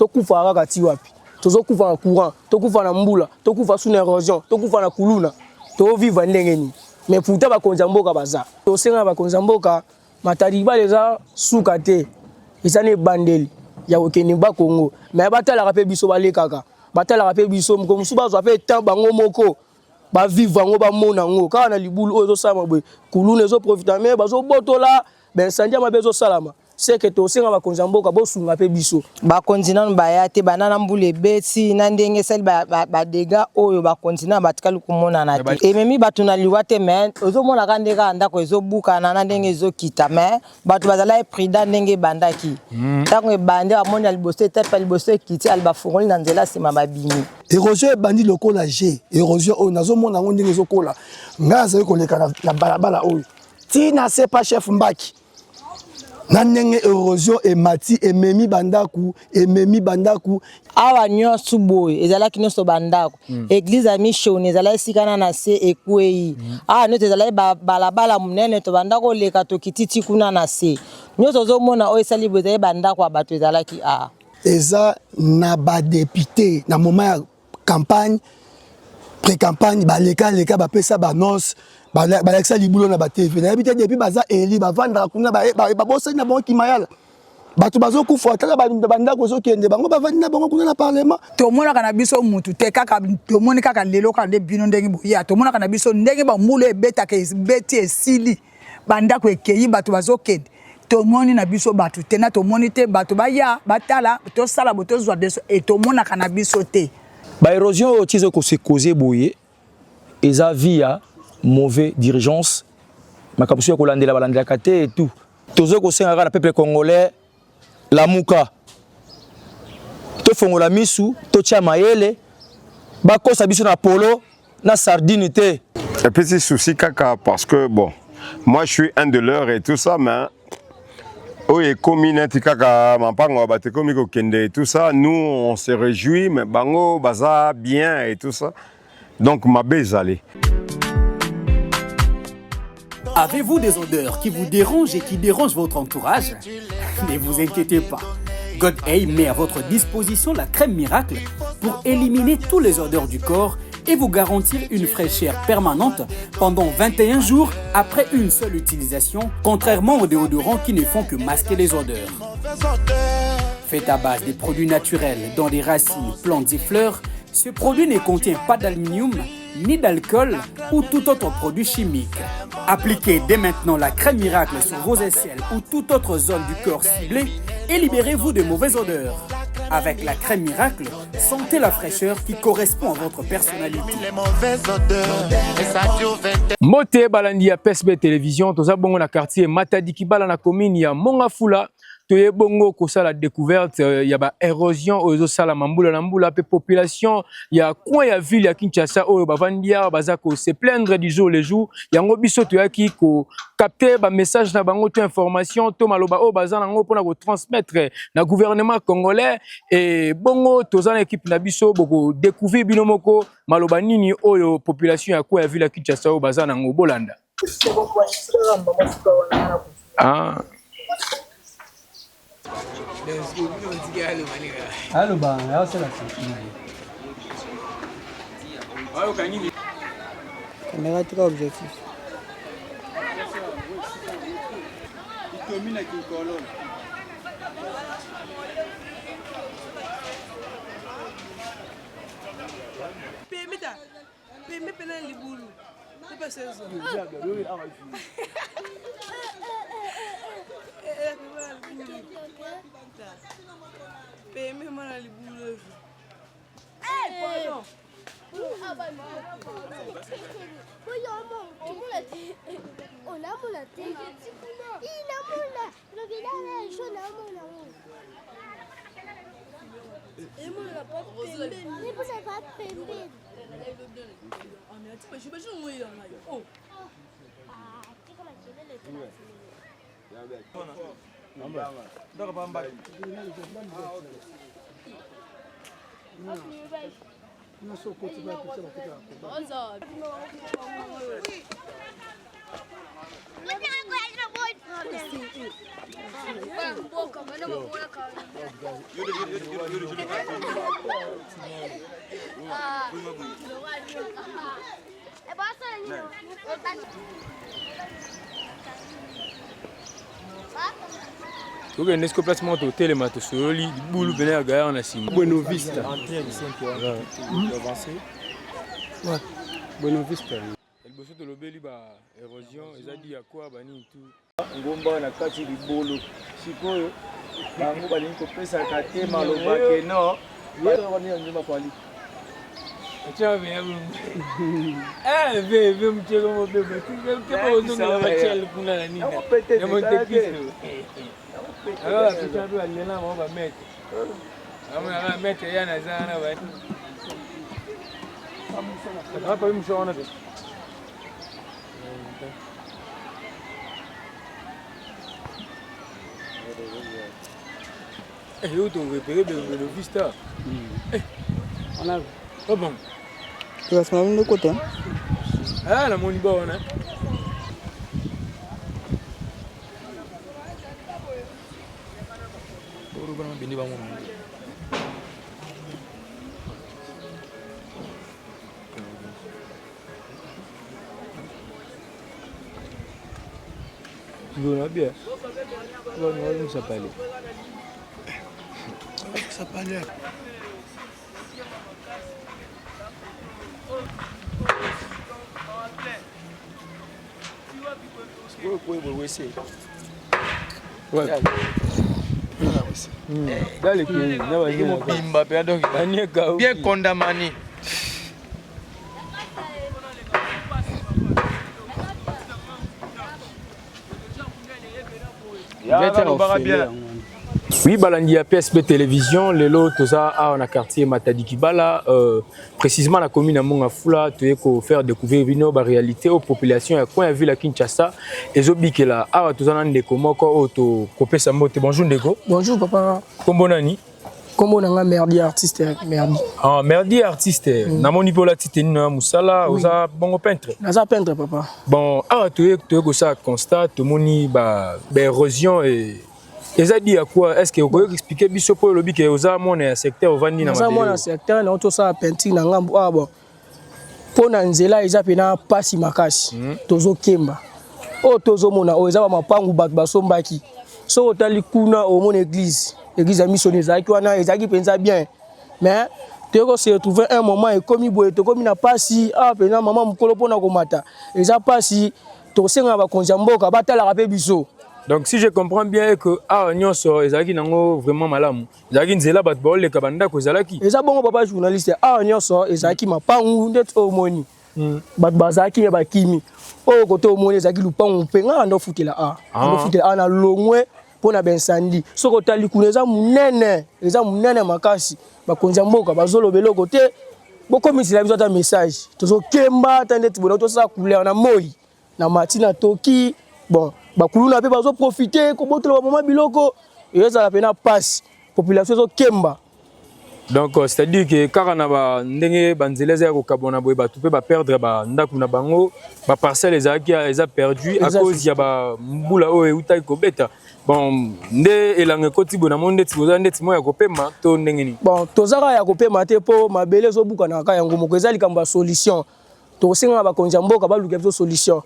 tokufa kaka ti wapi tozokufa na courant tokufa na mbula tokufa sous érosion tokufa na kuluna to vivre ndenge ni mais pourtant bakonza mboka baza tosenga bakonza mboka matadi baleza suka te ezane bandeli ya okeni ba Congo mais batala pe biso balekaka batala pe biso musu bazwa pe temps bango moko ba vivre ngo ba mona ngo ka na libulu ozo sama boy kuluna ezo profiter mais bazo botola ben sandia mabezo salama c'est que to senga bakonza mboka bosunga pe biso bakonzi nanu bayate banana mbule beti na ndenge sali ba dega oyo bakonzi na batikali kumona na te ememi batu na liwate mais ozomona ka ndeka ndako ezobuka na ndenge ezokita mais batu bazala prida ndenge bandaki tango ebande amoni aliboso tepe aliboso ekiti albafongoli na nzela sima babimi érosion ebandi lokola G érosion oyo nazomona ngo ndenge ezokola ngaza koleka na balabala oyo tina c'est pas chef Mbaki Nanenge érosion et mati ememi bandaku awa nyonso boye ezalaki nyonso bandaku église ami shone ezalaki sikana na se ekwei note ezalaki balabala munene to bandako leka to kititi kuna na se nyonso ozomona oyo esali boye ezalaki bandaku bato ezalaki eza na ba député na moment ya campagne pré-campagne baleka bapesa banonce balakisa libulo na ba TV na habité depuis baza eli bavandra kuna babosani na bango kimayala bato bazokufa tala bandako zokende bango bavandi na bango kuna na parlement tomonaka na biso mutu te kaka tomoni kaka lelo ka nde bino ndenge boya tomonaka na biso ndenge bamulo ebetaka beti esili bandako ekeyi bato bazokende tomoni na biso bato te na tomoni te bato baya batala tosala botozwa deso et tomonaka na biso te ba érosion otizo ko se causer boye eza via mauvaise dirigeance makabusu ya kolandela balandela kate et tout tozo ko senga na peuple congolais la muka to fongola misu to tia mayele ba kosa biso na polo na sardine te un petit souci kaka parce que bon moi je suis un de leurs et tout ça mais oye communauté kaka mampango bate komiko kende et tout ça nous on se réjouit mais bango baza bien et tout ça donc ma bezali. Avez-vous des odeurs qui vous dérangent et qui dérangent votre entourage? Ne vous inquiétez pas. GodAid met à votre disposition la crème miracle pour éliminer tous les odeurs du corps et vous garantir une fraîcheur permanente pendant 21 jours après une seule utilisation, contrairement aux déodorants qui ne font que masquer les odeurs. Fait à base des produits naturels dont des racines, plantes et fleurs, ce produit ne contient pas d'aluminium, ni d'alcool ou tout autre produit chimique. Appliquez dès maintenant la crème miracle sur vos aisselles ou toute autre zone du corps ciblée et libérez-vous de mauvaises odeurs. Avec la crème miracle, sentez la fraîcheur qui correspond à votre personnalité. Moté balandi ya PSB télévision, toza bongo na quartier Matadi Kibala na commune ya Mongafula. Toye bongo kosala découverte ya ba érosion ozo sala mambula na mbula pe population ya coin ya ville ya Kinshasa oyo bavandia baza ko se plaindre du jour le jour yango biso toyaki ko capter ba message na bango to information to maloba o baza nango pona ko transmettre na gouvernement congolais et bongo tozana équipe na biso boko découvrir binomoko maloba nini oyo population ya coin ya ville ya Kinshasa oyo baza nango bolanda. Allô, bah, là, c'est la caméra, tu as objectif. Ok, n'est-ce que placement au télémato sur le boulot venir à gagner en assis. Bueno Vista. Ouais. Bueno Vista. Le bosso de l'obéli ba érosion, ils a dit à quoi bani tout. ngomba na kati libolo sikoyo bango balingi kopesaka te maloba ke no wani yanzima kwali Tiens, viens. Viens, mchego mo bebe. Kebo nunga machel kuna na nini. Ya monte Cristo. Ah, picha tu alena mo ba mete. Ama mete yana zana ba. Hapa mshaona tu. Yo tu repéré de vista. On a. Oh bon. Tu vas se mettre de côté. Ah, la moni bon, hein. Tu vas bien. On ça parler. Ça parle. Ouais. Dans les pays, bien condamné. Oui, balandi à PSB Télévision, les lots, tout ça, on a quartier Matadi Kibala, précisément la commune à Mongafula, tu es qu'on faire découvrir une réalité aux populations à quoi vu la Kinshasa et Zobikela, ah, tout ça, on a des comoko, auto, copé Samote. Bonjour, Ndego. Bonjour, papa. Comment nani? Comment on a merdi artiste, merdi. Ah, merdi artiste. Namoni pola titena musala, osa bon peintre. Naza peintre, papa. Bon, ah, tu es que ça constate, moni ba érosion et ça dit à quoi? Est-ce que vous pouvez expliquer biso pour le bic et aux amons et secteur vandi na Naza mon secteur, na auto ça peinture na ngambo ah bon. Pour na nzela eza pena pasi makasi. Tozo kemba. O tozo mona o eza ba mapangu bato basombaki. So otali kuna o mon église. Église a missionné zaki wana ezaki penza bien. Mais tu se retrouver un moment et comme boye to comme na pasi ah pena maman mukolo pona komata. Eza pasi to senga ba konjamboka batala rapé biso. Donc si je comprends bien que ah nyonso ezaki nango vraiment malamu. Ezaki nzela bat bolé kabanda ko zalaki. Eza bongo papa journaliste ah nyonso ezaki mapangu ndet omoni. Bat bazaki ba kimi. O koto omoni ezaki lupangu penga ndo futela ah. Ndo futela ana longwe pona bensandi. Soko tali kuneza munene makasi. Ba konjamboka bazolo beloko te. Boko misila biso ta message. Tozo kemba tande tibola to sa couleur na moi. Na matina toki bon bakuluna pe bazo profiter ko botolo ba mama biloko eza la pena passe population zo kemba. Donc c'est-à-dire que karana ba ndenge banzeleza ko kabona boye ba tupe ba perdre ba ndaku na bango ba parcelle ezaki eza perdu à cause ya ba mbula o eutai ko beta. Bon nde elange koti bona monde tiboza ndeti moya ko pema to ndenge ni. Bon tozaka ya ko pema te po mabele zo buka na ka yango moko ezali kamba solution. To singa ba konjamboka ba luka solution.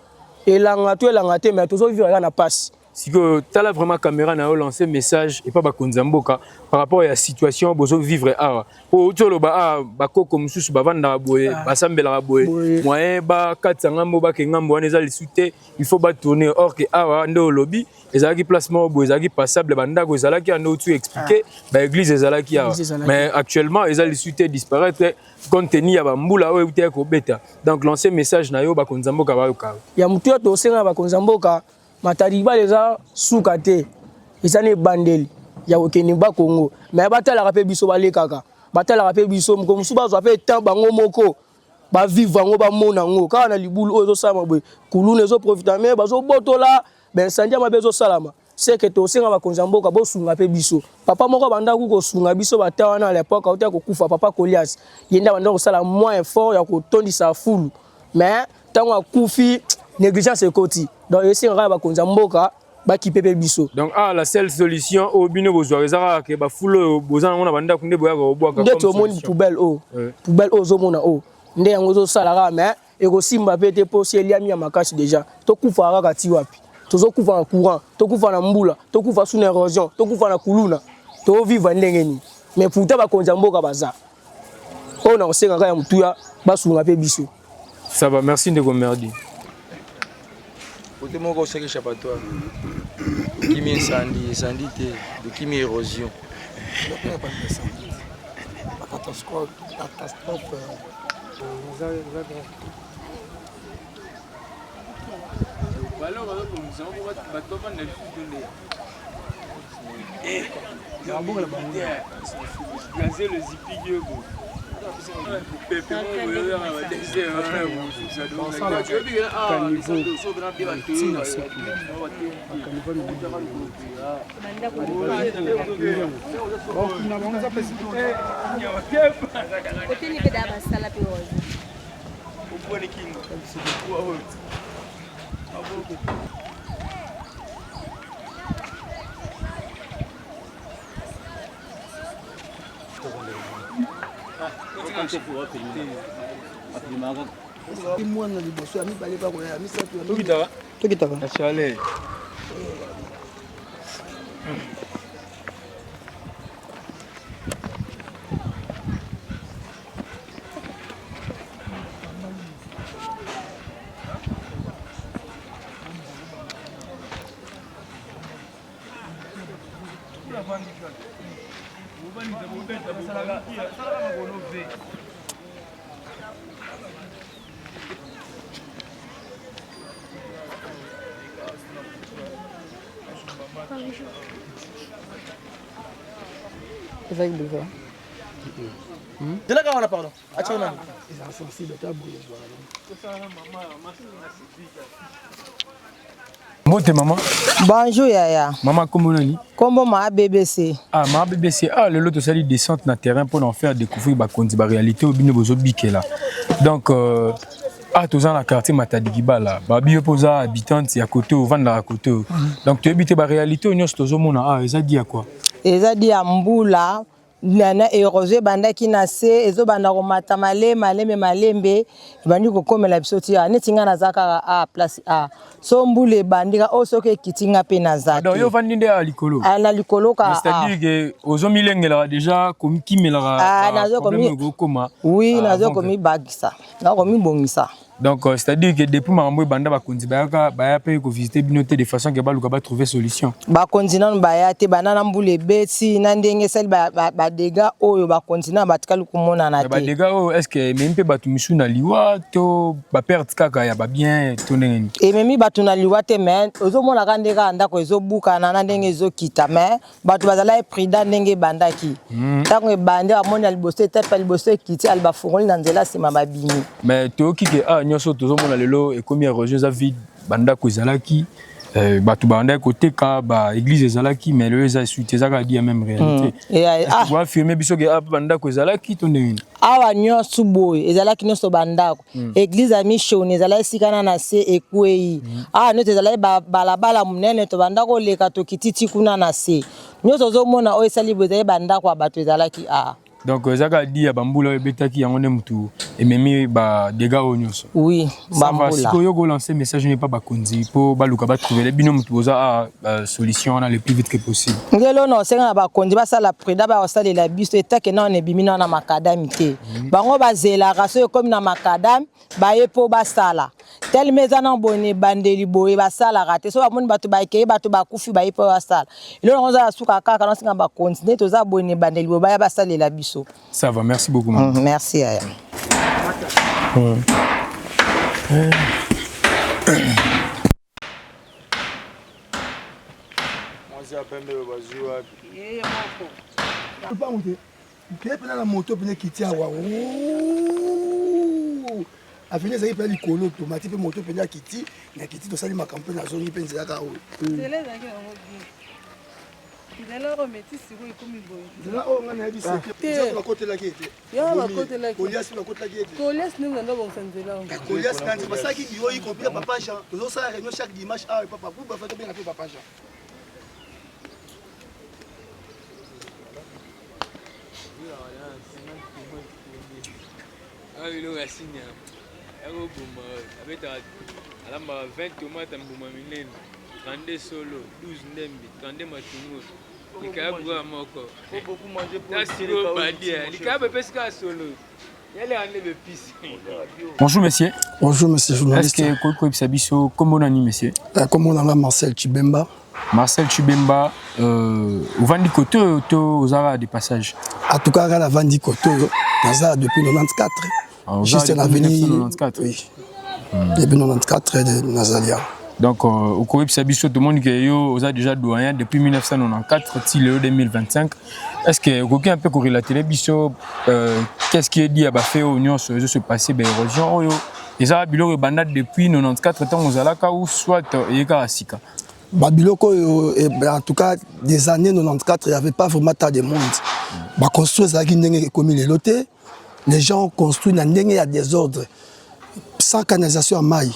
Elanga te mais tozo vivre na passe. Si que tu as vraiment caméra na lancer message et pas ba konzamboka par rapport à la situation bozo vivre ah pour tolo ba ba koko mususu ba vanda boye ba sambela boye moyen ba katsanga mo ba kengambo wana eza lisute il faut ba tourner or que ah ndo lobby ezalaki placement boye ezalaki passable banda ko ezalaki ando tu expliquer ba église ezalaki ah mais actuellement ezali lisute disparaître compte tenu ya ba mbula o euté ko beta donc lancer message na yo ba konzamboka ba yoka ya mutu to senga ba konzamboka matariba leza sukate isane bandeli ya okeni ba Congo mais batala rapé biso balekaka batala rapé biso musu bazwa pe temps bango moko ba vivre ngo ba mona ngo ka na libulu ozo sama boy kulune zo profiter mais bazo botola ben sandia mabezo salama c'est que to senga ba konjamboka bo sunga pe biso papa moko banda ku ko sunga biso batawa na l'époque auta ko kufa papa Kolias yenda banda ko sala moins fort ya ko tondisa fulu mais tango akufi négligence ekoti donc esi ngaka ba konjamboka bakipe pe biso. Donc la seule solution au bino bozwa ezaka ke ba fulo bozana mona banda kunde boya ko boaka Nde to moni poubelle o. Poubelle o zo mona o. Nde yango zo sala mais ekosimba pe te po si eliami ya makasi déjà. To kufa kaka ti wapi. Tozo kufa na courant, to kufa na mbula, to kufa sous érosion, to kufa na kuluna. To vivre ndenge ni. Mais pourtant ba konza mboka baza. On a osenga ya mutuya basunga pe biso. Ça va, merci de gomerdi. Côté moko c'est que échappatoire. Kimi incendie de kimi érosion. Catastrophe. De là on a pardon. Achona. Mbote maman. Bonjour Yaya. Maman comment on dit? Comment ma BBC? Ah ma BBC le lot sali descente na terrain pour en faire découvrir ba konzi ba réalité au bino bozo bikela. Donc tous dans le quartier Matadi-Kibala, Babi posa habitante à côté au vent à côté. Donc tu habites la réalité au Nyos Tozomona ils a dit à quoi? Ils a dit à Mboula nana érosé banda ki na se ezo banda ko mata malembe bandi ko komela bisoti ya netinga na zaka a place a so mbule bandika o soke kitinga pe na zaki. Donc yo vandi nde a likolo. Na likolo ka. C'est-à-dire que ozo milengela déjà comme kimela nazo komi koma. Oui, nazo komi bagisa. Na komi bongisa. Donc c'est-à-dire que depuis mambo banda ba konzi ba pe ko visiter binoté de façon que baluka ba trouver solution. Ba konzi nan ba ya te banana mbule beti na ndenge sel ba dégâts oyo ba konzi na batikali kumona na te. Ba dégâts est-ce que même pe batu misu na liwa to ba perte kaka ya ba bien to ndenge. Et même batu na liwa te mais ozo mona ka ndeka ndako ezo buka na ndenge ezo kita mais batu bazala prida ndenge bandaki. Tango bande amona liboso te pa liboso kiti alba fongoli na nzela sima babimi. Mais to kike nyonso tozomona lelo ekomi érosion za vide banda ko ezalaki batu banda côté ka ba église ezalaki mais le za suite ezaka di même réalité tu vois affirmer biso ke banda ko ezalaki to ndenge awa nyonso boy ezalaki nyonso bandako église a mission ezalaki sikana na se ekwei note ezalaki balabala munene to bandako leka to kititi kuna na se nyonso zomona o esali bozali bandako bato ezalaki donc ezaka di ya bambula ebetaki yango ne mutu ememi ba dégâts o nyonso. Oui, bambula. Si ko yo go lancer message n'est pas ba konzi po baluka ba trouver les bino mutu boza solution na le plus vite que possible. Ngelo no senga ba konzi ba sala preda ba osala la biso etake na on ebimina na makadam te. Bango bazela raso comme na makadam ba yepo ba sala. Tel mezana bone bandeli boye ba sala raté so ba moni batu ba ekeye batu ba kufi ba yepo ba sala. Ilo ngo za suka kaka na singa ba konzi to za bone bandeli boye ba ya ba sala la biso. Ça va, merci beaucoup. Merci Aya. La moto qui afin ezali pe likolo automatique pe moto pe na kiti na kiti to sali ma campagne na zone pe nzela ka o alamba 20 tomates mbuma minene 32 solo 12 ndembi 32 matungu likaya bwa moko tasiro badia likaya bepesika solo yale ande bepisi. Bonjour monsieur. Bonjour monsieur journaliste. Est-ce que Koko Biso comment nani monsieur? Comment on a Marcel Chibemba. Marcel Chibemba Vandi Koto to Zara des passages. En tout cas la Vandi Koto Nazara depuis 94. Juste l'avenir 94. Oui. Depuis 94 de Nazalia. Donc, au Corée Sabiso, tout le monde qui est déjà doyen depuis 1994 till 2025. Est-ce que quelqu'un peut corrélater les biso? Qu'est-ce qui est dit à Bafé au Union sur ce passé d'érosion? Les Arabes ont bandé depuis 94 ans aux Alaka ou soit Yeka Asika. Babiloko, en tout cas, des années 94, il n'y avait pas vraiment tas de monde. Bah, construire ça, comme les lotés, les gens ont construit dans des désordre. Sans canalisation à maille.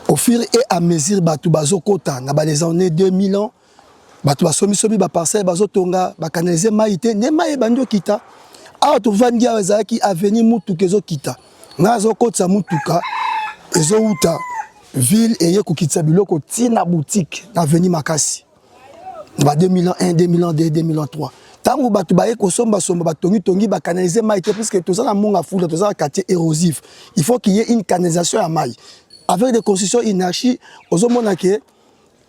Au fur et à mesure, batu bazo kota na les années 2000 ans, batu basomi ba parcelle bazo tonga ba canaliser maïté ne maï bando kita. A to vandi azaki avenir mutu kezo kita. Na zo kota mutuka ezo uta ville eye ko kitsa biloko tina boutique na avenir Makasi. Ba 2001, 2002, 2003. Tango batu baye ko somba batongi ba canaliser maïté puisque tout ça na monga foule tout ça quartier érosif. Il faut qu'il y ait une canalisation à maille. Avec des constructions inarchies, aux hommes que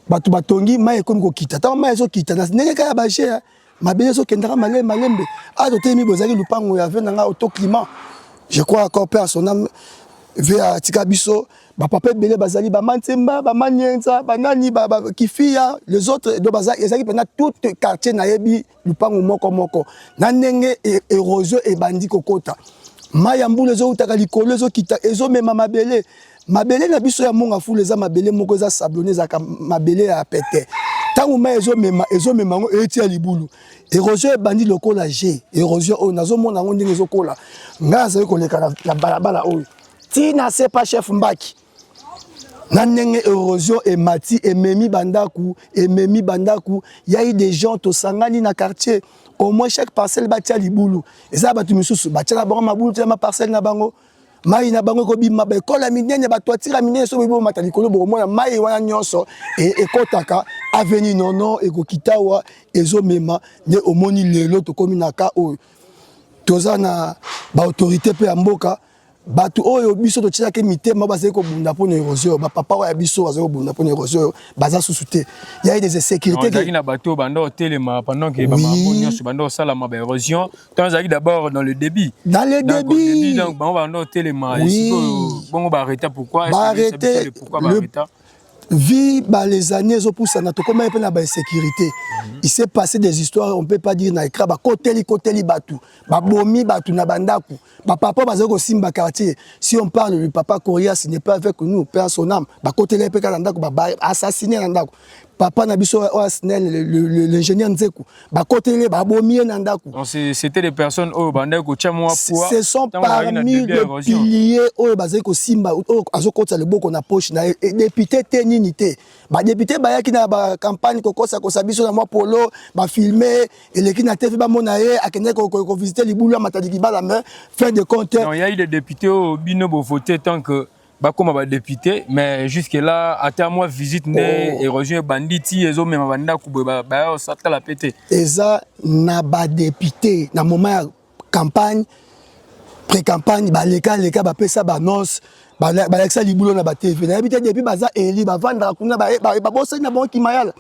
batu batongi maille comme ko kita. Tant maille zo kita na nenge ka ba cher. Ma belle zo kendra malembe. A doté mi bozali lupango ya vena nga auto climat. Je crois encore père son âme vers Tikabiso. Ba papa belé bazali ba mantemba ba manyenza ba nani ba kifia les autres do bazali ezali pena tout quartier na yebi lupango moko na ndenge érosion et bandi kokota mayambule zo utaka likolo zo kita ezo mema mabele na biso ya monga fulu eza mabele moko eza sablonné za mabele ya pete tangu ma ezo mema ngo eti ya libulu érosion e bandi lokola G érosion o nazo mona ngo ndenge ezokola ngaza ekoleka na balabala oyo tina c'est pas chef Mbaki. Nanenge érosion et mati et memi bandaku, il y a eu des gens to sangani na quartier. Au moins chaque parcelle batia liboulou. Et ça batu misusu batia na bango maboulou tia ma parcelle na bango. Mai na bango ko bima ba kola minene ba toitira minene so bibo matali kolo bo mo na mai wana nyonso et kotaka avenue nono e ko kitawa ezo mema ne omoni lelo to kominaka o toza na ba autorité pe mboka. Batu oyo biso to tshaka mitema bazali ko bunda pona érosion ba papa oya biso bazali ko bunda pona érosion baza susute il y a des insécurités qui na bateau bando telema pendant que ba mamonyo sur bando sala ma érosion tant zaki d'abord dans le débit donc bando telema bon ba arrêter pourquoi vie les années au poussa na to comme un peu na ba insécurité il s'est passé des histoires on peut pas dire na écran ba koteli batu ba bomi batu na bandaku ba papa bazako simba quartier si on parle du papa Koria ce n'est pas avec nous père son âme ba koteli pe ka ndaku ba assassiner na ndaku papa na biso l'ingénieur Nzeku ba koteli ba bomi na ndaku c'était des personnes au bandako chamwa poa ce sont parmi les piliers au bazako simba azokota le boko na poche na député unité ba député ba yaki na ba campagne kokosa ko sabiso na mwa polo ba filmer et les qui na TV ba monaye akende ko visiter libulu ya matadiki ba la main fin de compte non il y a eu des députés au bino bo voter tant que ba comme ba député mais jusque là à moi visite né érosion banditi ezo même banda ku ba ça la pété eza na ba député na moment campagne pré-campagne ba leka ba pesa ba annonce ba Alexa libulo na ba TV na habité depuis baza eli ba vendre kuna ba bossa na bon kimayala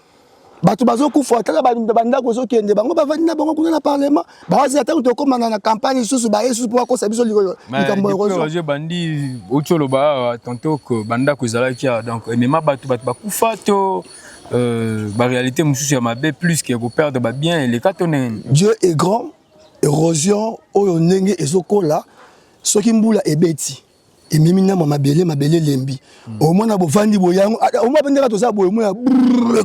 batu bazo kufa kala ba banda ko zo kende bango ba vandi na bango kuna na parlement ba wazi ata to komana na campagne susu ba yesu pour ko sabiso likambo érosion bandi ocholo ba tantôt que banda ko zala kia donc même batu ba kufa to ba réalité mususu ya mabe plus que ko perdre ba bien les katonen Dieu est grand érosion oyo ndenge ezokola soki mbula ebeti et même na mabele lembi au moins na bovandi boyango au moins pendant to ça boye moi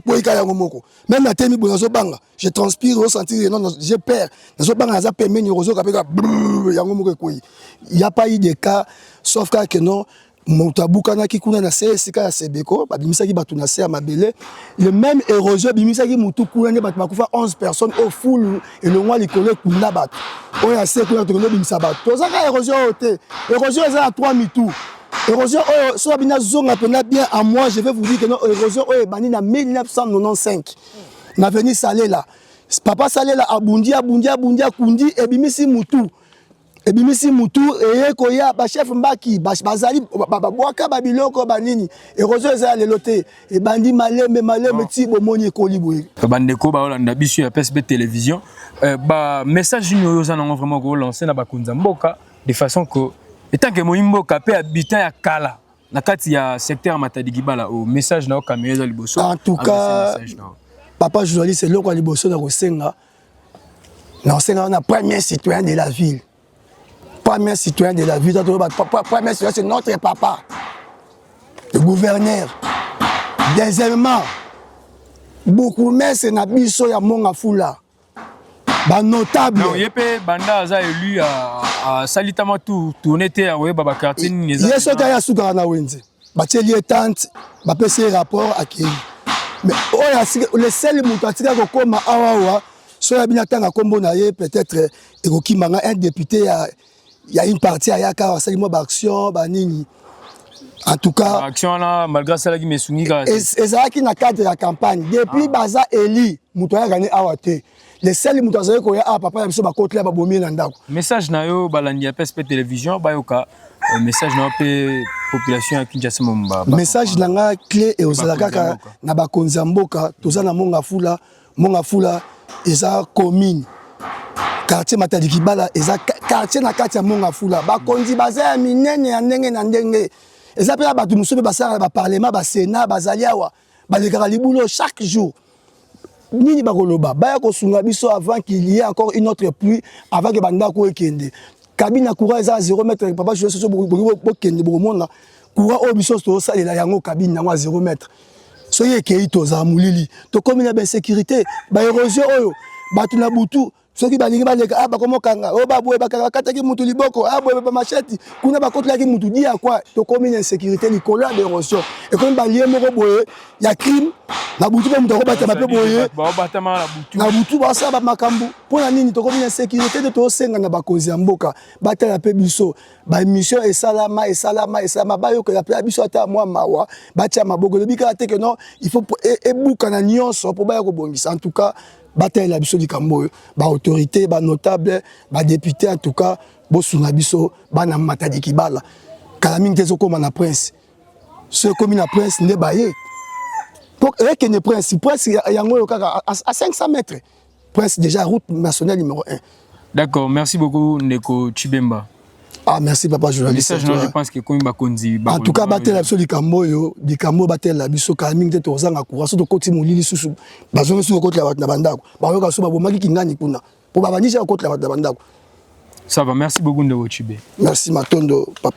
ko ikala ngomoko même na temi bozo banga je transpire au sentir non j'ai peur na so banga za permis rozo kapeka yango moko ko il y a pas eu de cas sauf que non Moutabuka na kikuna na CSK ya Sebeko babimisaki batu na se mabele le même érosion bimisaki mutu kuna ne batu bakufa 11 personnes au full et le mois likolo kuna batu o ya se kuna to bimisa batu to zaka érosion ote érosion eza à 3 mitu érosion o so bina zonga pena bien à moi je vais vous dire que non érosion o bani na 1995 na venu Salela papa Salela abundi kundi e bimisi mutu ebimisi mutu eyeko ya ba chef mbaki bazali babwaka babiloko banini erozo eza lelote e bandi malembe ti bomoni ekoli boye bandeko ba olanda biso ya PSB télévision ba message nyo za nango vraiment ko lancer na bakunza mboka de façon que étant que moyimboka pe habitant ya kala na kati ya secteur Matadi Kibala au message na okamyo za liboso en tout cas papa journaliste c'est loko liboso na kosenga na premier citoyen de la ville. Premier citoyen de la ville, premier citoyen, c'est notre papa, le gouverneur. Deuxièmement, beaucoup mais c'est Nabiso ya Mongafula. Ba notable. Non, yepé banda za élu à Salitama tout tournété à ouais baba quartier ni za. Yeso kaya suka na wenze. Ba teli tante, ba pese rapport akei. Mais oya le seul mutatika ko koma awa so ya binatanga kombo na ye peut-être ekokimanga un député il y a une partie à Yaka, c'est une action, en tout cas. Action là, malgré ça, qui me soumis. Et ça qui n'a cadre de la campagne. Depuis Baza Eli, Moutoya gagné Awate. Les seuls Moutoya qui ont papa, ils sont à côté de la Bomi Nandako. Message na yo, Balandia PSP télévision, Bayoka. Message na population à Kinshasa Mumba. Message na clé et aux Alakaka, na Bakonzamboka, tous na Mongafula, eza commune. Quartier Matadi Kibala eza quartier na kati ya Mongafula bakonzi baza minene ya ndenge na ndenge eza pe batu musobe basala ba parlement ba sénat bazali awa balekaka libulo chaque jour nini bakoloba baya kosunga biso avant qu'il y ait encore une autre pluie avant que banda ko ekende kabina courant eza 0 mètre papa je so bokende bokomona courant o biso to salela yango kabine yango 0 mètre soye kei to za mulili to komi na ba sécurité ba érosion oyo batu na butu soki balingi baleka bakomokanga o babwe bakataki mutu liboko abwe ba macheti kuna bakotlaki mutu dia kwa to commune insécurité likolo d'érosion et comme balie moko boye ya crime na butu ba mutu ko bata mape boye na butu ba sa ba makambu pona nini to commune insécurité de to senga na bakozi ya mboka batala pe biso ba émission esalama bayo que la pe biso ata moi mawa batia maboko le bika te que non il faut ebuka na nyonso po baya ko bongisa en tout cas bataille la biso likambo ba autorité ba notable ba député en tout cas bo sunga biso bana Matadi Kibala kala mingi tezo koma na prince ce comme na prince ne baye donc avec ne prince yango kaka à 500 mètres prince déjà route nationale numéro 1. D'accord, merci beaucoup Ndeko Chibemba. Ah merci papa journaliste. Je pense que comme bakonzi en tout cas battre la biso likambo yo likambo battre la biso kala mingi te tozanga courage to koti molili susu bazonga susu koti la batna bandako bayoka so babomaki kingani kuna po babanisha koti la batna bandako. Ça va, merci beaucoup Ndeko Chibe. Merci Matondo papa.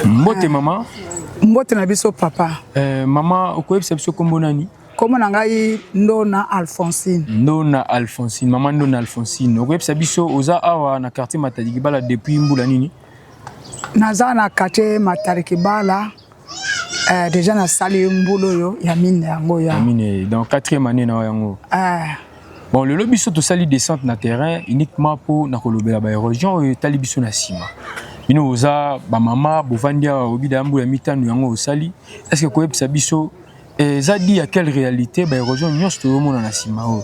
Mbote maman. Mbote na biso papa. Maman, okoyebisa biso kombo nani? Kombo na ngai Ndona Alphonsine. Ndona Alphonsine, maman Ndona Alphonsine. Okoyebisa biso oza awa na quartier Matadi Kibala depuis mbula nini? Naza na quartier Matadi Kibala. Déjà na sali mbulo yo ya mine yango ya. Mine dans 4e année na yango. Bon le lobby so to sali descente na terrain uniquement pour na kolobela ba érosion et tali biso na sima. Bino oza ba mama bovandia obida mbula mitanu yango osali. Est-ce que koyebisa biso ça dit à quelle réalité ba érosion nyonso to mona na sima o?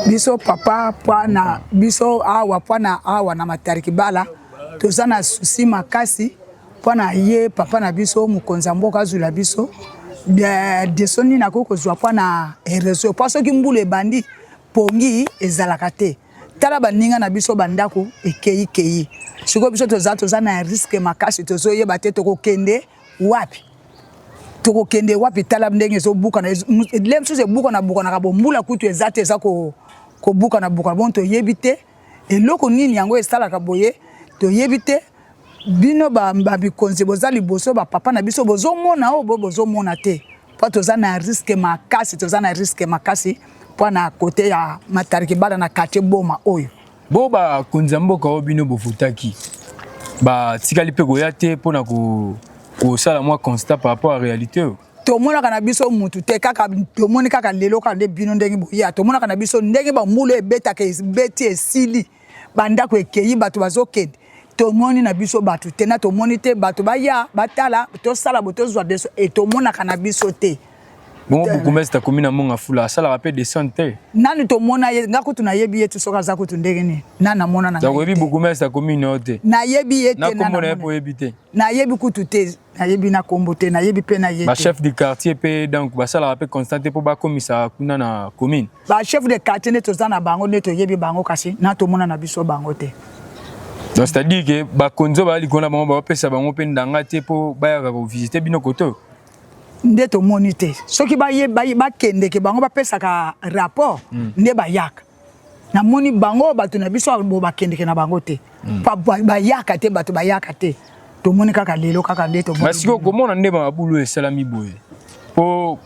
Biso papa na biso awa na Matadi Kibala toza na susi makasi. Pona ye papa na biso mukonza mboka zula biso desoni na koko zwa pona réseau parce que mbule bandi pongi ezalaka te tala baninga na biso bandako ekei siko biso toza na risque makasi tozoyeba te tokokende wapi tala ndenge ezobuka na lemsusu ebuka na buka na kabombula kutu eza te eza kobuka na buka bon toyebi te eloko nini yango esalaka boye toyebi te bino babikonzi boza liboso bapapa na biso bozomona o bozomona te po toza na risque makasi po na kote ya Matariki Bala na quartier Boma oyo bo bakonzi ya mboka oyo bino bofutaki batikali mpe koya te mpona kosala mwa constat par rapport à réalité oyo tomonaka na biso mutu te kaka tomoni kaka lelo kaka nde bino ndenge boya tomonaka na biso ndenge bambulu ebetaka ebeti esili bandako ekei bato bazokende tomoni na biso bato te na tomoni te bato baya batala tosala botozwa deso etomonaka na biso te bongo Bourgmestre komi na Mongafula asalaka mpe descente te nani tomona ye nga kutu nayebi ye te soki aza kutu ndenge nini nani namona na ngai oyebi Bourgmestre komi na yo te nayebi ye te na kombo na ye mpo oyebi te nayebi kutu te nayebi na kombo te nayebi mpe na ye te bachef du quartier mpe donc basalaka mpe constant te mpo bakomisa kuna na commune bachef de quartier nde toza na bango nde toyebi bango kasi na tomona na biso bango te donc c'est-à-dire que bakonzi oyo bazali kona bango bapesa bango mpe ndanga te mpo bayaka kovisite bino koto nde tomoni te soki bakendeke bango bapesaka rapport nde bayaka namoni bango bato na biso bakendeke na bango te bayaka te bato bayaka te tomoni kaka lelo kaka nde tomoni masiki okomona nde mabulu esalami boye mpo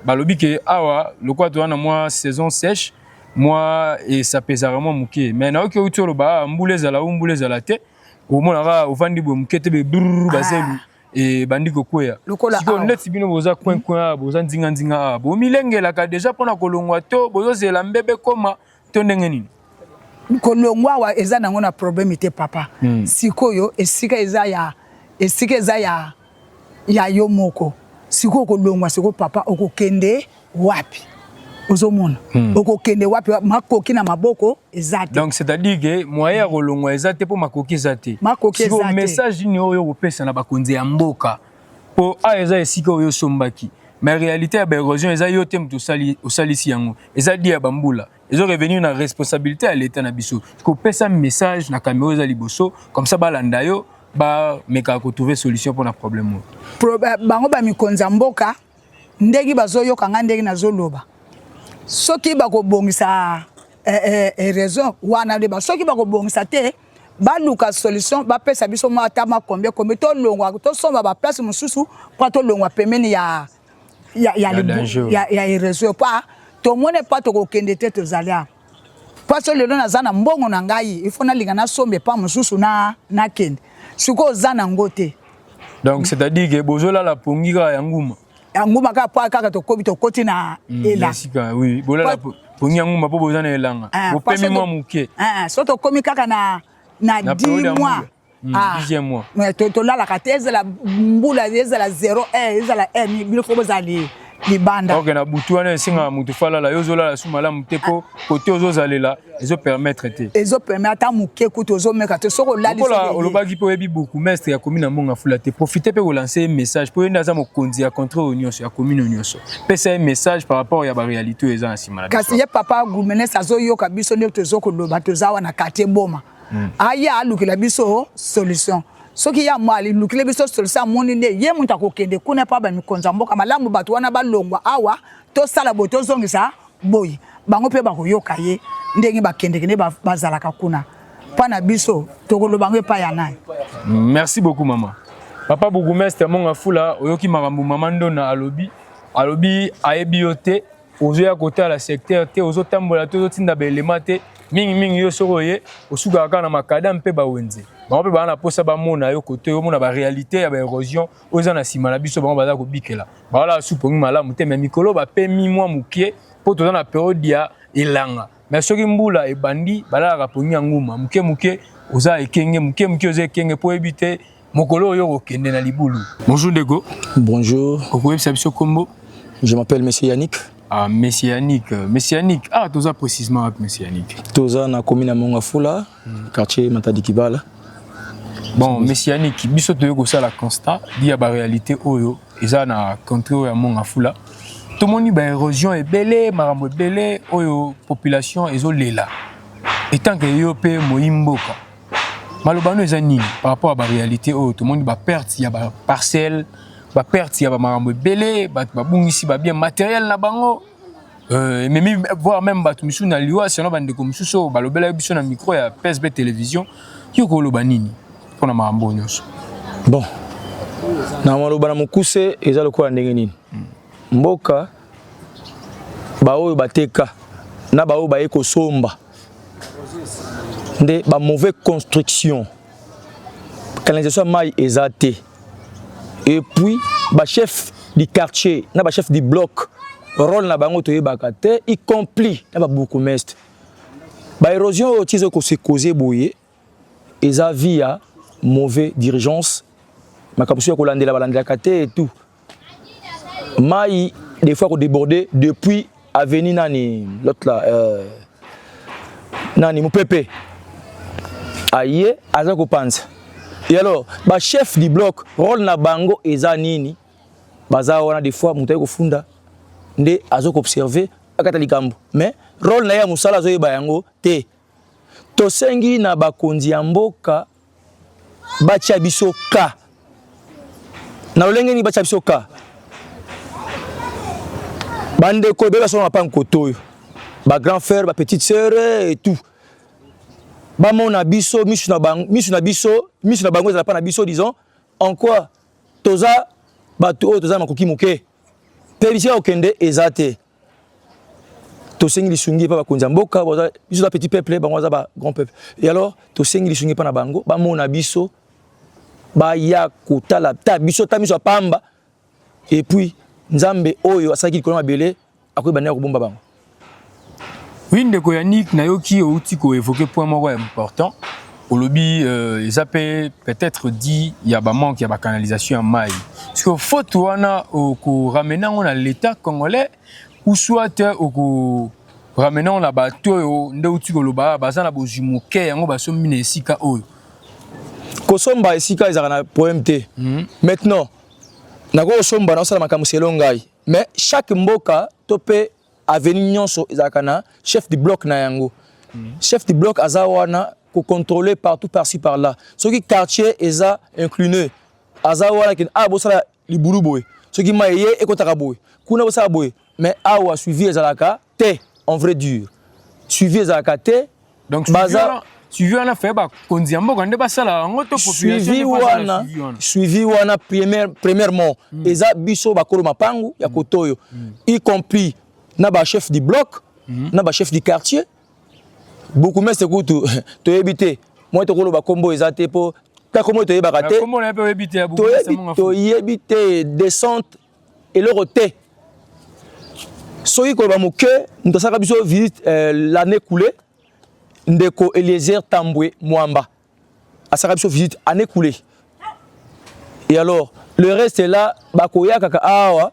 balobi ke awa lokola toza na mwa saison sèche mwa esapezaka mwa moke mais nayoki outi oloba mbula ezala te omonaka ovandi boye moke te bebrr bazelu et bandi kokwea siko neti bino boza coin boza ndinga bomilengelaka déjà mpona kolongwa to bozozela mbebe koma to ndenge nini kolongwa awa eza nango na problème te papa sikoyo esika eza ya yo moko siko kolongwa siko papa okokende wapi ozomona okokende wapi makoki na maboko ezate donc c'est-à-dire que moyen ya kolongwa ezate mpo makoki ezate siko message ni oyo kopesa na bakonzi ya mboka mpo eza esika oyo sombaki mais réalité ya baérosion eza yo te moto osalisi yango eza di ya bambula ezo revenir na responsabilité ya l'état na biso kopesa message na caméra eza liboso comme ça balanda yo bamekaka kotrouver solution mpona problème oyo bango bamikonzi ya mboka ndenge bazoyokanga ndenge nazoloba soki bakobongisa raison wana de soki bakobongisa te baluka solution bapesa biso mwa ata makombe tolongwa tosomba baplace mosusu mpo tolongwa pemeni ya réseau pa tomone pa tokokende te tozali awa paso lelo naza na mbongo na ngai ifo nalinga nasombe pa mosusu nakende sikoyo oza nango te donc c'est-à-dire que bozolala pongi kaka ya nguma nguma kaka po kaka tokoti na ela oui bolala pongi ya nguma po boza na elanga bopemi mwa moke so tokomi kaka na 10 mois 10e mois mais tolalaka te ezala mbula ezala 0 ezala bino fo bozali libanda ok na butu wana esenga moto falala yo ozolala su malamu te mpo kote ozozalela ezopermettre te ezopermettre ata moke kutu ozomeka te soki olala olobaki mpe oyebi bourgmestre ya commune ya Mongafula te profite mpe kolanse ye message mpo ye nde aza mokonzi ya contre oyo nyonso ya commune oyo nyonso pesa ye message par rapport ya baréalité oyo eza na nsima na biso kasi ye papa gouverneur azoyoka biso nde tozokoloba toza wana quartier Boma aya alukila biso solution soki ya mwali lukile biso solution amoni nde ye mutu akokende kuna pa bamikonzi ya mboka malamu bato wana balongwa awa tosala boye tozongisa boye bango mpe bakoyoka ye ndenge bakendeke nde bazalaka kuna mpa na biso tokoloba bango epai ya nani merci beaucoup mama papa bourgmestre Mongafula oyoki makambo mama ndona alobi ayebi yo te ozoya kotala secteur te ozotambola te ozotinda baelema te mingi yo soko ye osukaka kaka na makada mpe bawenze bango mpe baa na posa bamona yo kote omona baréalité ya baérosion oyo eza na nsima na biso bango baza kobikela baola supongi malamu te me mikolo bapemi mwa mokie mpo toza na periode ya elanga mais soki mbula ebandi balalaka pongi ya nguma moke oza ekenge moke oza ekenge mpo oyebi te mokolo oyo okokende na libulu bonjour ndeko bonjour okoyebisa biso kombo je m'appelle monsieur Yannick. Ah, Messianique. Ah, tu as précisément avec Messianique. Tu as na commune à Mongafula, quartier Matariki Bala. Bon, Messianique, biso to yoko ça la constat, il y a la réalité oyo, eza na contrée à Mongafula. Tout le monde ba érosion est belé, marambo belé, oyo population ezo lela. tant que yo pe moyimboka malobano eza nini par rapport à la réalité tout le monde va perdre il y a ba parcelle ba perdre il y a ba marambo belé ba bungisi ba bien matériel na bango mais voir même ba tumisu na liwa sinon ba ndeko misuso ba lobela biso na micro ya PSB télévision yo ko loba nini pona marambo nyonso bon na maloba na mukuse eza lokola ndenge nini mboka ba oyo bateka na ba oyo ba eko somba nde ba mauvaise construction canalisation mai ezate et puis ba chef du quartier na ba chef du bloc rôle na bango toyebaka te y compris na ba bourgmestre ba érosion oyo tizo ko se causer boye eza via mauvaise dirigeance makabusu ya kolandela balandelaka te et tout mai des fois ko déborder depuis avenue nani l'autre là nani Mupepe aye aza ko panza et alors ba chef du bloc rôle na bango eza nini baza wana des fois mutaye ko funda nde azo ko observer akata likambo mais rôle na ya musala zo yeba yango te to sengi na bakonzi ya mboka bacha biso ka na olenge ni bacha biso ka bande ko beba so na pa nkoto ba grand frère ba petite sœur et tout ba mona biso misu na bango za pa na biso disons en quoi toza ba to toza makoki muke pe biso okende ezate to sengi lisungi pa ba konza mboka boza biso ba petit peuple bango za ba grand peuple et alors to sengi lisungi pa na bango ba mona biso ba ya kotala ta biso pamba et puis nzambe oyo asaki koloma belé akoy bana ko bomba bango. Oui, ndeko Yannick nayoki outi ko évoquer point moko important au lobby peut-être dit il y a ba manque il y a ba canalisation en mai parce que faut wana ko ramener on l'état congolais ou soit ko ramener on la bato nde outi ko loba bazana bozimuke yango baso mine esika oyo ko somba esika ezana problème te maintenant nako somba na sala makamu selongai mais chaque mboka topé avenue nyonso ezakana chef du bloc na yango chef du bloc azawana ko contrôler partout par-ci par-là ce qui quartier eza incliné azawana kin bosala libulu boy ce qui maye ekotaka boy kuna bosala boy mais awa suivi ezalaka te en vrai dur suivi ezalaka te donc suivi wana fait ba konzi mboka nde basala yango to population suivi wana premièrement eza biso bakolo mapangu ya kotoyo y compris na ba chef du bloc na ba chef du quartier beaucoup mais c'est kutu to éviter moi to koloba kombo ezate po ta kombo to yebaka te kombo na pe éviter ya beaucoup to éviter descente et le roté soki koloba moke ndosaka biso visite l'année coulée ndeko Eliezer Tambwe Mwamba asaka biso visite année coulée et alors le reste est là bakoya kaka awa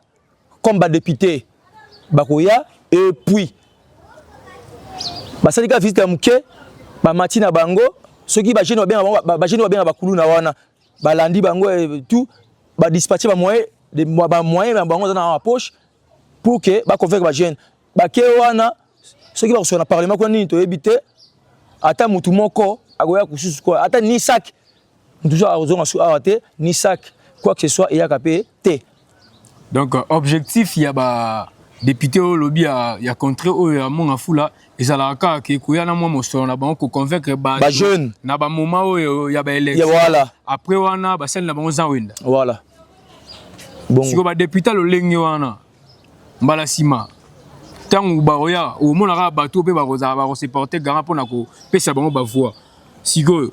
comme ba député bakoya et puis basalika visite ya muke ba matina bango soki ba jeune ba jeune bien ba kuluna wana balandi bango et tout ba dispatcher ba moyen bango dans la poche pour que ba convaincre ba jeune ba ke wana soki ba sur na parlement ko nini to éviter ata mutu moko agoya kususu ko ata ni sac toujours azonga su arate ni sac quoi que ce soit ya kapé te donc objectif il y a ba député au lobby ya contré au ya monga fula ezalaka ke koya na mo moso na bango ko convaincre ba jeune na ba moment o ya ba élection voilà après wana ba sel na bango za wenda voilà bon siko ba député lo lengi wana mbala sima tangu ba oya o mona ka bato pe ba koza ba ko se porter grand pour na ko pesa bango ba voix siko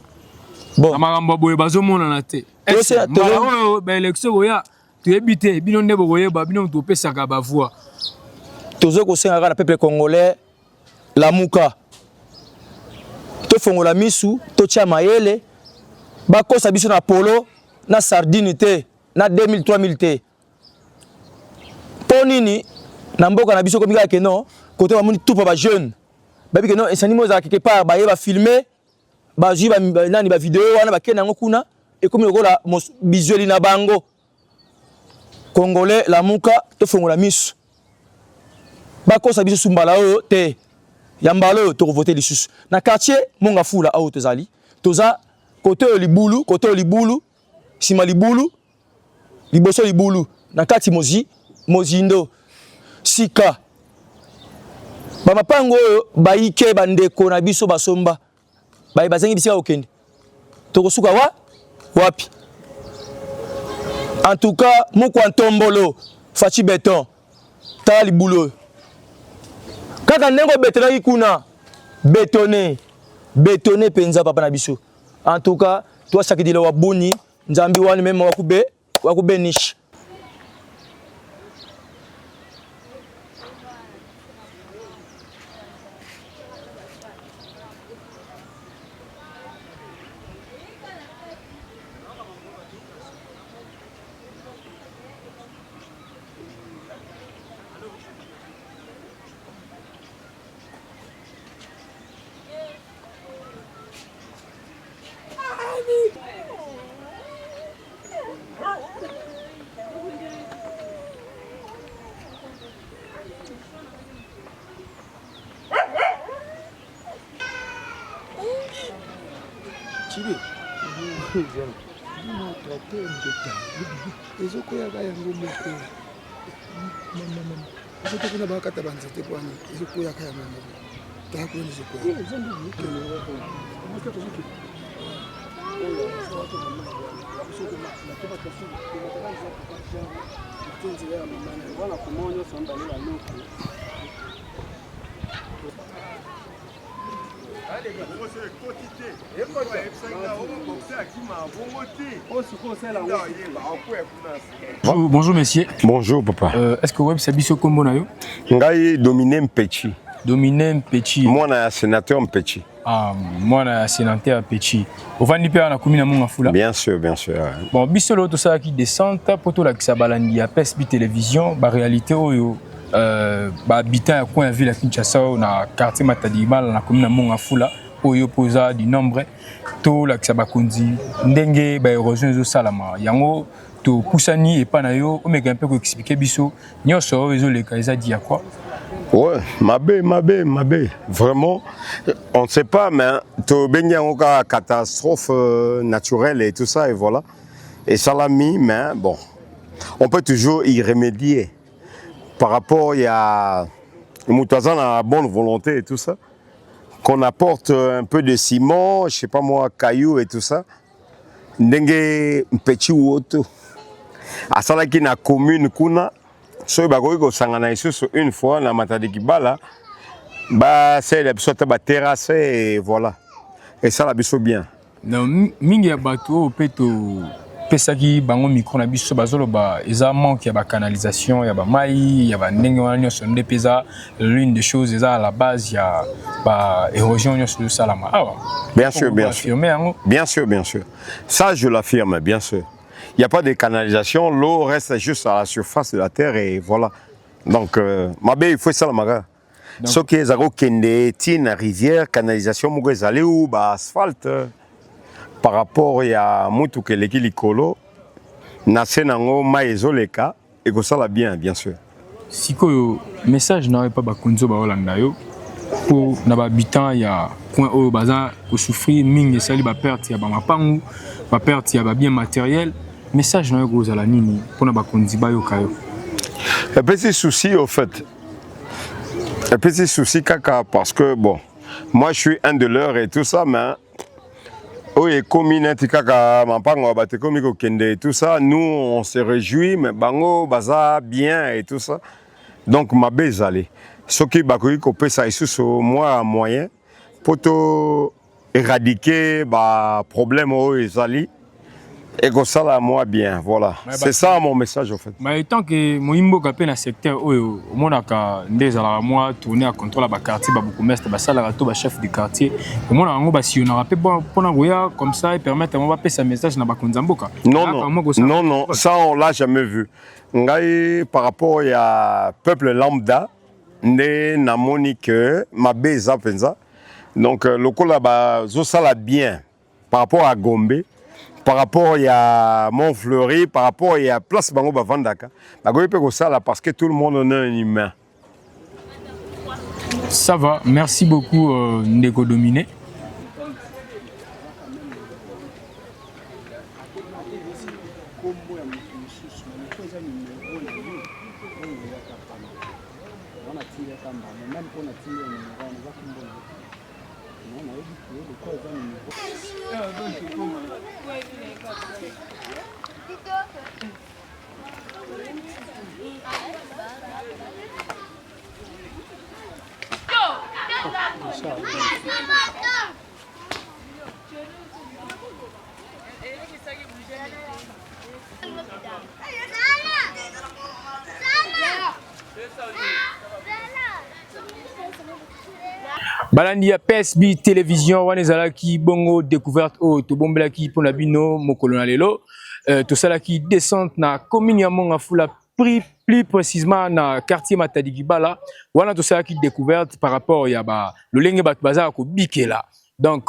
bon amagambo boye bazo mona na te ba élection oya tu ebité bino ndebo koyeba bino to pesa ka ba voix tozo ko senga na peuple congolais la muka to fongola misu to tia mayele ba kosa biso na polo na sardine te na 2000 3000 te ponini na mboka na biso ko mika ke non côté ba muni tout ba jeune ba bi ke non esani moza quelque part ba yeba filmer ba ji ba nani ba vidéo wana ba kena ngokuna e comme lokola visuel na bango congolais la muka to fongola misu bakosa biso sumbala oyo te Yambalo to voter les sous. Na quartier monga fula au tozali. Toza côté libulu, sima libulu, liboso libulu. Na kati mozindo sika. Ba mapango baike bandeko na biso basomba. Ba bazangi bisika okende. Tokosuka wapi? En tout cas, Mokwantombolo, Fachi Béton, Tali Boulot. Quand on est bétonné, kuna bétonné penza papa nabiso. En tout cas, toi ça qui dit le wabuni, nzambi wani même wakube niche. Chibi. Ezokoya kaya ngombe ko. Mama. Ezokuna bakata banzete kwani. Ezokoya kaya ngombe. Tako ezokoya. Bonjour messieurs. Bonjour papa. Est-ce que web sabiso kombo na yo? Ngai Dominique Mpechi. Dominique Mpechi. Moi na sénateur Mpechi. Ah, moi na sénateur Mpechi. Ovandi pe na komina monga fula. Bien sûr, bien sûr. Bon, biso lo to ça qui descente poto la kisa balandi ya PSB télévision, ba réalité oyo ba habitant ya coin ville à Kinshasa na quartier Matadi Bala na komina monga fula oyo posa du nombre to la kisa bakonzi ndenge ba érosion zo salama. Yango to kusani et pas na yo omega un peu ko expliquer biso nyoso oyo zo le kaisa dia quoi. Ouais, mabé. Vraiment, on ne sait pas, mais tu as catastrophe naturelle et tout ça, et voilà. Et ça l'a mis, mais bon, on peut toujours y remédier. Par rapport, il y a la bonne volonté et tout ça, qu'on apporte un peu de ciment, je sais pas moi, cailloux et tout ça. N'engue petit ou autre. À ça là qui na commune kuna. So bakoki kosangana isusu une fois na Matadi Kibala ba c'est la biso ba terrasse et voilà et ça la biso bien na mingi ya bato peto pesaki bango micro na biso bazolo ba eza manque ya ba canalisation ya ba mai ya ba ndenge wana nyonso nde pesa l'une des choses eza à la base ya ba érosion nyonso salama awa bien sûr ça je l'affirme bien sûr. Il n'y a pas de canalisation, l'eau reste juste à la surface de la terre et voilà. Donc, il faut ça, ce qui est à rivière, canalisation, ou asphalte. Par rapport à Moutou que l'équilibre, Nasenango, Maezoleka, et que ça la bien sûr. Si le message n'aurait pas bakonzo baolanda yo pour n'habitant ya coin au bazar ko souffrir ming et sali ba perte ya ba mapangu, ba perte ya ba bien matériel. Message non gros à la nini pour na bakonzi bayo kayo. Un petit souci au fait. Un petit souci caca parce que bon, moi je suis un de leurs et tout ça mais oye commune kaka mampango bate komi ko kende et tout ça, nous on se réjouit mais bango baza bien et tout ça. Donc ma bezali. Ce qui bakoyi ko pesa isusu moi moyen pour to éradiquer ba problème au ezali. Et que ça là moi bien, voilà. C'est ça mon message en fait. Mais tant que Moimbo capé dans secteur oyo monaka ndezala moi tourner à contrôle ba quartier ba beaucoup mestre ba sala rato ba chef de quartier. Mona ngo ba si on aura pona goya comme ça et permettre moi ba passer message na ba konzamboka. Non, ça on l'a jamais vu. Ngai par rapport à peuple lambda né na monique ma beza penza. Donc le ko là ba zo sala bien par rapport à Gombe. Par rapport à Montfleury, par rapport à Place Bango Bavandaka, parce que tout le monde en a un humain. Ça va, merci beaucoup Ndeko Dominé. Balandi ya PSB télévision wana ezalaki bongo découverte oyo tobombelaki mpona bino mokolo na lelo tosalaki descente na commune ya Mongafula plus précisément na quartier Matadi Kibala wana tosalaki découverte par rapport ya lolenge bato bazala ko bikela donc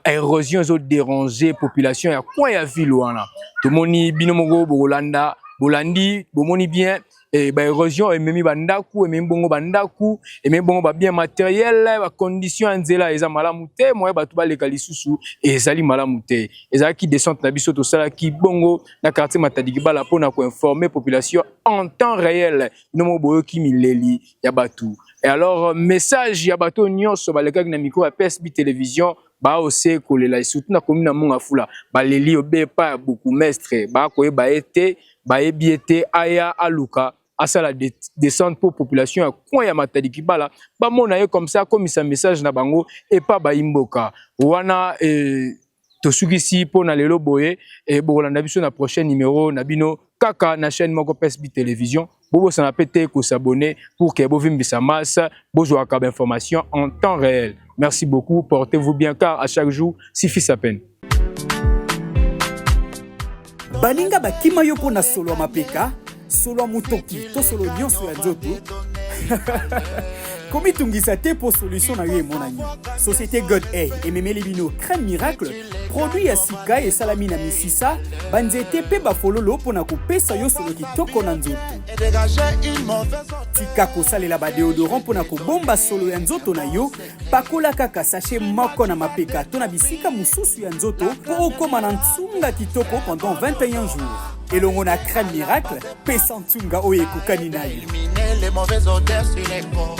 érosion zo déranger population ya coin ya ville wana tomoni bino moko bolanda bolandi bomoni bien et érosion et même bandaku et même bongo bandaku et même bongo bien matériel ba condition nzela eza malamu te moye batu ba leka lisusu ezali malamu te ezaki descente na biso to sala ki bongo na quartier Matadi Kibala pona ko informer population en temps réel no boyo ki mileli ya batu et alors message ya batu nyonso ba leka na micro ya PSB télévision ba ose kolela surtout na commune na Mongafula ba leli obe pa beaucoup mestre ba ko ba été ba ebiete aya aluka à la descente pour population à coin ya Matadi Kibala ba mona ye comme ça comme ça message na bango et pas ba imboka wana to sukisi pour na lelo boye et bolanda biso na prochain numéro na bino kaka na chaîne moko PSB télévision bobo ça pété ko s'abonner pour que bo vimbisa masse bozo akab information en temps réel. Merci beaucoup, portez-vous bien car à chaque jour suffit sa peine. Baninga bakima yo pona solo mapeka solo mutoki to solo nyonso ya nzoto komi tungisa te pour solution na yo monani société God A et memeli bino crème miracle produit ya sika et salami na misisa banzete pe bafololo pona kopesa yo solo kitoko na nzoto tika kosalela ba déodorant pona kobomba solo ya nzoto na yo pakola kaka sachet moko na mapeka to na bisika mususu ya nzoto po okoma na ntunga kitoko pendant 21 jours. Elongo na crème miracle, pesantunga oye kukani na yo. Les mauvaises odeurs sur les corps.